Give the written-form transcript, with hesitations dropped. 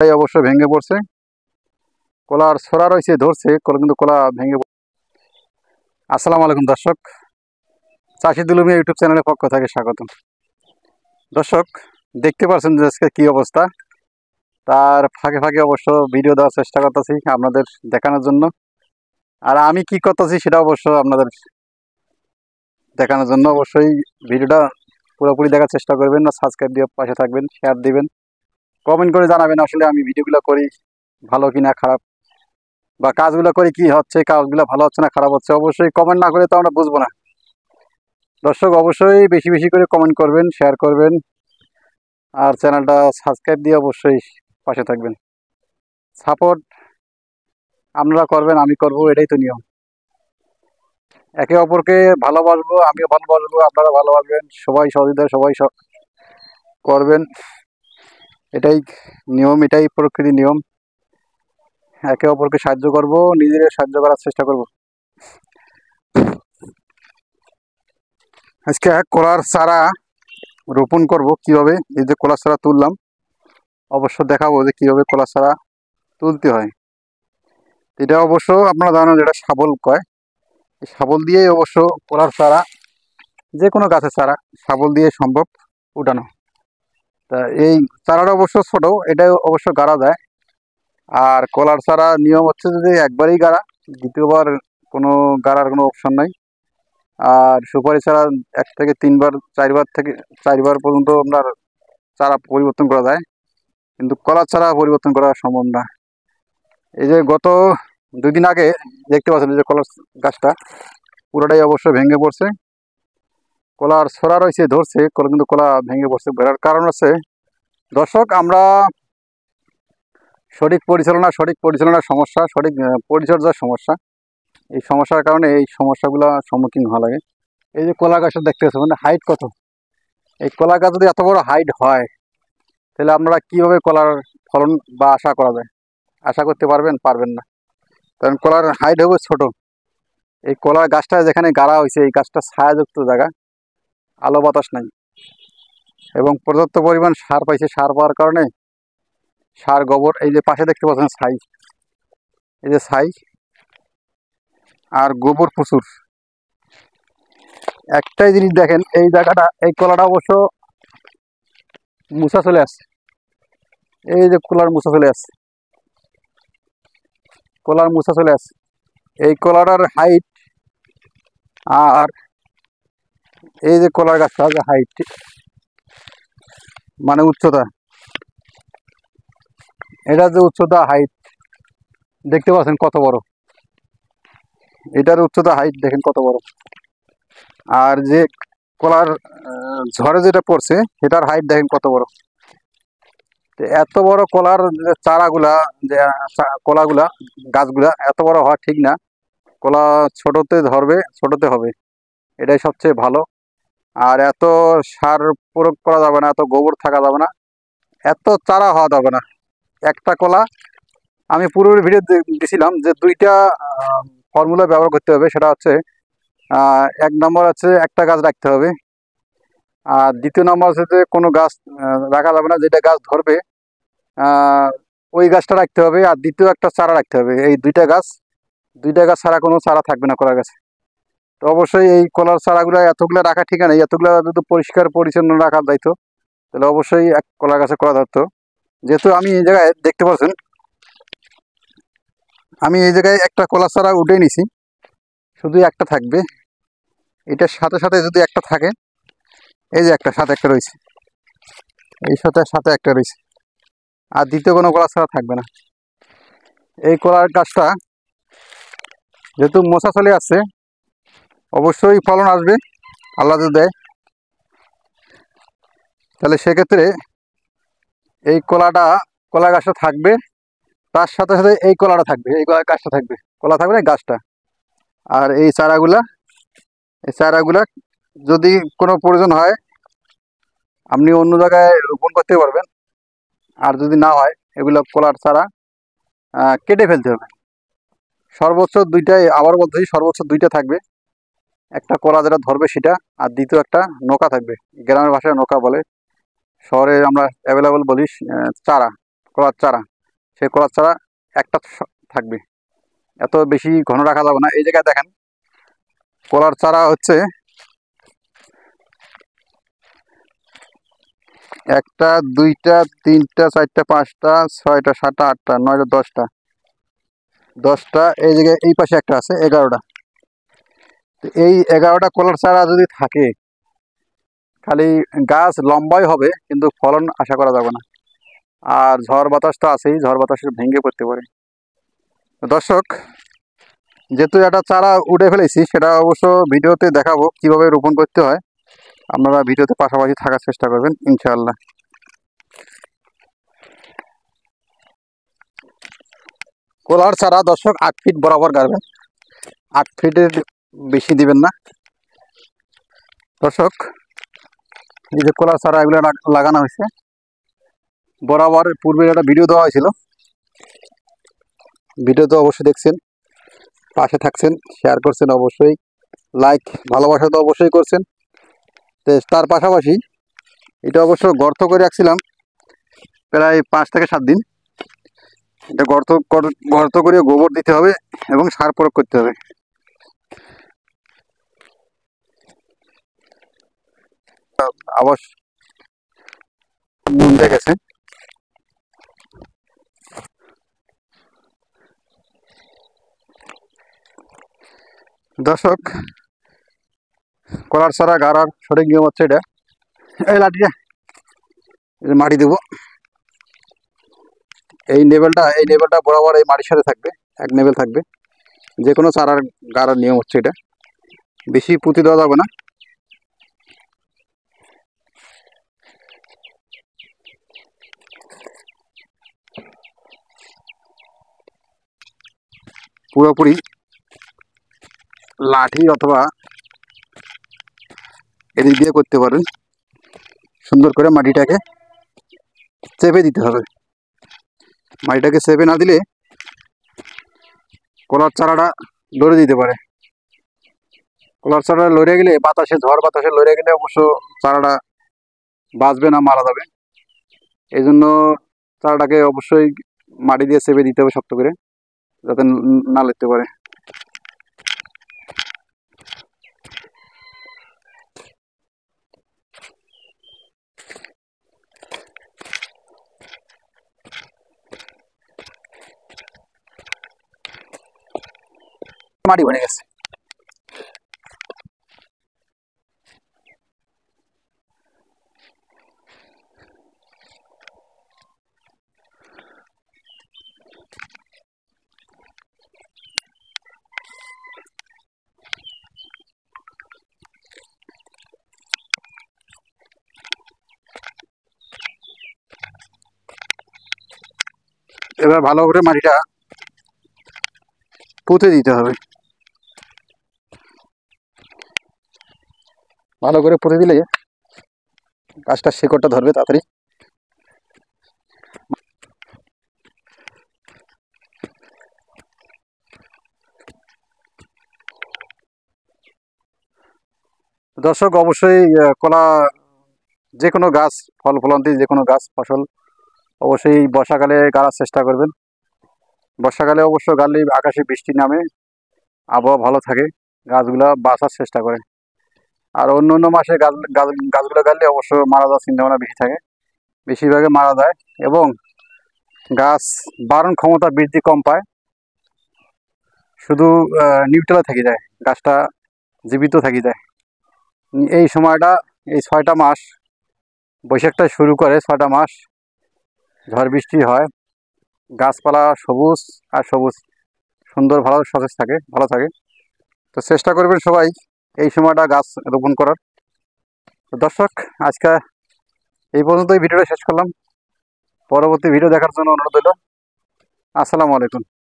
তাই অবশ্য ভেঙে পড়ছে। কলার ছড়া রয়েছে ধরছে কলা, কিন্তু কলা ভেঙে আসসালামু আলাইকুম দর্শক, চাষি দুলুমিয়া ইউটিউব চ্যানেলের পক্ষ থেকে স্বাগত। দর্শক দেখতে পাচ্ছেন যে আজকে কি অবস্থা, তার ফাঁকে ফাঁকে অবশ্য ভিডিও দেওয়ার চেষ্টা করতেছি আপনাদের দেখানোর জন্য। আর আমি কি করতেছি সেটা অবশ্য আপনাদের দেখানোর জন্য অবশ্যই ভিডিওটা পুরোপুরি দেখার চেষ্টা করবেন, না সাবস্ক্রাইব দিয়ে পাশে থাকবেন, শেয়ার দিবেন, কমেন্ট করে জানাবেন আসলে আমি ভিডিওগুলো করি ভালো কি না খারাপ, বা কাজগুলো করি কি হচ্ছে, কাজগুলো ভালো হচ্ছে না খারাপ হচ্ছে। অবশ্যই কমেন্ট না করে তো আমরা বুঝবো না। দর্শক অবশ্যই বেশি বেশি করে কমেন্ট করবেন, শেয়ার করবেন, আর চ্যানেলটা সাবস্ক্রাইব দিয়ে অবশ্যই পাশে থাকবেন। সাপোর্ট আপনারা করবেন, আমি করব, এটাই তো নিয়ম। একে অপরকে ভালোবাসবো, আমিও ভালোবাসবো, আপনারা ভালোবাসবেন, সবাই সহযোগিতা সবাই করবেন, এটাই নিয়ম, এটাই প্রকৃতির নিয়ম। একে অপরকে সাহায্য করব, নিজেদের সাহায্য করার চেষ্টা করব। আজকে কলার চারা রোপণ করব কিভাবে, এই যে কলার চারা তুললাম, অবশ্য দেখাবো যে কিভাবে কলার চারা তুলতে হয়। এটা অবশ্য আপনারা জানেন যেটা শাবল কয়, এই শাবল দিয়ে অবশ্য কলার চারা, যে কোনো গাছের চারা শাবল দিয়ে সম্ভব উঠানো। তা এই চারাটা অবশ্য ছোট, এটা অবশ্য গাড়া যায়। আর কলার চারা নিয়ম হচ্ছে যে একবারই গাড়া, দ্বিতীয়বার কোনো গাড়ার কোনো অপশন নাই। আর সুপারি চারা 1 থেকে 3 বার, 4বার পর্যন্ত আপনার চারা পরিবর্তন করা যায়, কিন্তু কলার চারা পরিবর্তন করা সম্ভব না। এই যে গত 2 দিন আগে দেখতে পাচ্ছেন যে কলার গাছটা পুরোটাই অবশ্য ভেঙে পড়ছে। কলার ছড়া রয়েছে ধরছে কলা, কিন্তু কলা ভেঙে পড়ছে। বেড়ার কারণ হচ্ছে দর্শক, আমরা সঠিক পরিচালনার সমস্যা, সঠিক পরিচর্যার সমস্যা, এই সমস্যার কারণে এই সমস্যাগুলো সম্মুখীন হওয়া লাগে। এই যে কলা গাছটা দেখতে পাচ্ছেন, মানে হাইট কত, এই কলা গাছ যদি এত বড় হাইট হয়, তাহলে আপনারা কিভাবে কলার ফলন বা আশা করা যায়? আশা করতে পারবেন? পারবেন না, কারণ কলার হাইট হবে ছোট। এই কলার গাছটা যেখানে গাড়া হয়েছে, এই গাছটা ছায়াযুক্ত জায়গা, আলো বাতাস নাই, এবং পর্যাপ্ত পরিমাণ সার পাইছে। সার পাওয়ার কারণে সার গোবর, এই যে পাশে দেখতে পাচ্ছেন ছাই, এই যে ছাই আর গোবর প্রচুর। একটাই জিনিস দেখেন, এই জায়গাটা, এই কলাটা অবশ্য মুছা চলে আসছে, এই যে কলার মুছা চলে আসছে, কলার মুছা চলে আসছে। এই কলাটার হাইট আর এই যে কলার গাছটা যে হাইট, মানে উচ্চতা, এটা যে উচ্চতা হাইট দেখতে পাচ্ছেন কত বড়, এটার উচ্চতা হাইট দেখেন কত বড়। আর যে কলার ঝড়ে যেটা পড়ছে সেটার হাইট দেখেন কত বড়। এত বড় কলার চারাগুলা, যে কলাগুলা, গাছগুলা এত বড় হওয়া ঠিক না। কলা ছোটতে ধরবে, ছোটতে হবে, এটাই সবচেয়ে ভালো। আর এত সার প্রয়োগ করা যাবে না, এত গোবর থাকা যাবে না, এত চারা হওয়া যাবে না। একটা কলা, আমি পূর্বের ভিডিও দিছিলাম যে 2টা ফর্মুলা ব্যবহার করতে হবে। সেটা হচ্ছে 1 নম্বর হচ্ছে একটা গাছ রাখতে হবে, আর 2য় নম্বর হচ্ছে যে কোনো গাছ রাখা যাবে না, যেটা গাছ ধরবে ওই গাছটা রাখতে হবে, আর দ্বিতীয় একটা চারা রাখতে হবে। এই 2টা গাছ ছাড়া কোনো চারা থাকবে না কলার গাছে। তো অবশ্যই এই কলার চারাগুলো এতগুলো রাখা ঠিক নেই, এতগুলো যদি পরিষ্কার পরিচ্ছন্ন রাখা যাইতো তাহলে অবশ্যই এক কলার গাছে কলা ধরতো। যেহেতু আমি এই জায়গায় দেখতে পাচ্ছেন, আমি এই জায়গায় একটা কলার চারা উঠে নিছি, শুধু একটা থাকবে। এটার সাথে সাথে যদি একটা থাকে, এই যে একটা সাথে একটা রয়েছে, এই সাথে সাথে একটা রয়েছে, আর দ্বিতীয় কোনো কলার চারা থাকবে না। এই কলার গাছটা যেহেতু মোছা চলে আসছে, অবশ্যই ফলন আসবে আল্লাহ যদি দেয়। তাহলে সেক্ষেত্রে এই কলা গাছটা থাকবে, তার সাথে সাথে এই কলাটা থাকবে, এই গাছটা থাকবে, কলা থাকবে না গাছটা। আর এই চারাগুলা যদি কোনো প্রয়োজন হয় আপনি অন্য জায়গায় রোপণ করতে পারবেন, আর যদি না হয় এগুলো কলার চারা কেটে ফেলতে হবে। সর্বোচ্চ 2টাই, আবার বলতেছি সর্বোচ্চ 2টা থাকবে, একটা কলা যেটা ধরবে সেটা, আর দ্বিতীয় একটা নোকা থাকবে। গ্রামের ভাষায় নোকা বলে, শহরে আমরা অ্যাভেলেবল বলি চারা, কলার চারা, সেই কলার চারা একটা থাকবে, এত বেশি ঘন রাখা যাবে না। এই জায়গায় দেখেন কলার চারা হচ্ছে একটা, দুইটা, তিনটা, চারটা, পাঁচটা, ছয়টা, সাতটা, আটটা, নয়টা, দশটা, দশটা। এই জায়গায় এই পাশে একটা আছে, 11টা। তো এই 11টা কলার চারা যদি থাকে, খালি গাছ লম্বাই হবে কিন্তু ফলন আশা করা যাবে না। আর ঝড় বাতাস তো আছেই, ঝড় বাতাসে ভেঙে পড়তে পারে। দর্শক, যেহেতু একটা চারা উঠে ফেলেছি, সেটা অবশ্য ভিডিওতে দেখাবো কিভাবে রোপণ করতে হয়। আপনারা ভিডিওতে পাশাপাশি থাকার চেষ্টা করবেন ইনশাআল্লাহ। কলার চারা দর্শক 8 ফিট বরাবর গাড়বেন, 8 ফিটের বেশি দিবেন না। দর্শক, এই যে কলার চারা এগুলো লাগানো হয়েছে, বরাবর পূর্বে একটা ভিডিও দেওয়া হয়েছিল, ভিডিও তো অবশ্যই দেখছেন, পাশে থাকছেন, শেয়ার করছেন অবশ্যই, লাইক ভালোবাসা তো অবশ্যই করছেন। তো তার পাশাপাশি এটা অবশ্য গর্ত করে রাখছিলাম প্রায় 5 থেকে 7 দিন। এটা গর্ত করে গোবর দিতে হবে এবং সার প্রয়োগ করতে হবে। আবাস নুন দিয়ে গেছে। দর্শক, কলার চারা গাড়ার সঠিক নিয়ম হচ্ছে এটা, এই লাঠিটা মাটি দেবো, এই লেভেলটা বরাবর এই মাটির সাথে থাকবে, এক লেভেল থাকবে। যে কোনো চারার গাড়ার নিয়ম হচ্ছে এটা, বেশি পুঁতি দেওয়া যাবে না। পুরোপুরি লাঠি অথবা এদিক দিয়ে করতে পারেন। সুন্দর করে মাটিটাকে চেপে দিতে হবে, মাটিটাকে চেপে না দিলে কলার চারাটা লড়ে দিতে পারে। কলার চারাটা লড়ে গেলে ঝড় বাতাসে লড়ে গেলে অবশ্য চারাটা বাঁচবে না, মারা যাবে। এই জন্য চারাটাকে অবশ্যই মাটি দিয়ে চেপে দিতে হবে শক্ত করে, যাতে না লড়তে পারে। মাটি ভরে গেছে। এবার ভালো করে মাটিটা পুঁতে দিতে হবে, ভালো করে পুঁতে দিলে গাছটার শিকড়টা ধরবে তাড়াতাড়ি। দর্শক, অবশ্যই কলা যে কোনো গাছ, ফল ফলন্তি যে কোনো গাছ ফসল অবশ্যই বর্ষাকালে গাড়ার চেষ্টা করবেন। বর্ষাকালে অবশ্য গাড়লে আকাশে বৃষ্টি নামে, আবহাওয়া ভালো থাকে, গাছগুলা বাঁচার চেষ্টা করে। আর অন্য অন্য মাসে গাছগুলো গাড়লে অবশ্য মারা যাওয়ার চিন্তাভাবনা বেশি থাকে, বেশিরভাগে মারা যায় এবং গাছ বাড়ন ক্ষমতা বৃদ্ধি কম পায়, শুধু নিউট্রালে থেকে যায়, গাছটা জীবিত থেকে যায়। এই সময়টা, এই 6টা মাস, বৈশাখটা শুরু করে 6টা মাস ঝড় বৃষ্টি হয়, গাছপালা সবুজ আর সবুজ, সুন্দর ভালো সতেজ থাকে, ভালো থাকে। তো চেষ্টা করবেন সবাই এই সময়টা গাছ রোপণ করার। তো দর্শক, আজকে এই পর্যন্তই ভিডিওটা শেষ করলাম। পরবর্তী ভিডিও দেখার জন্য অনুরোধ রইল। আসসালামু আলাইকুম।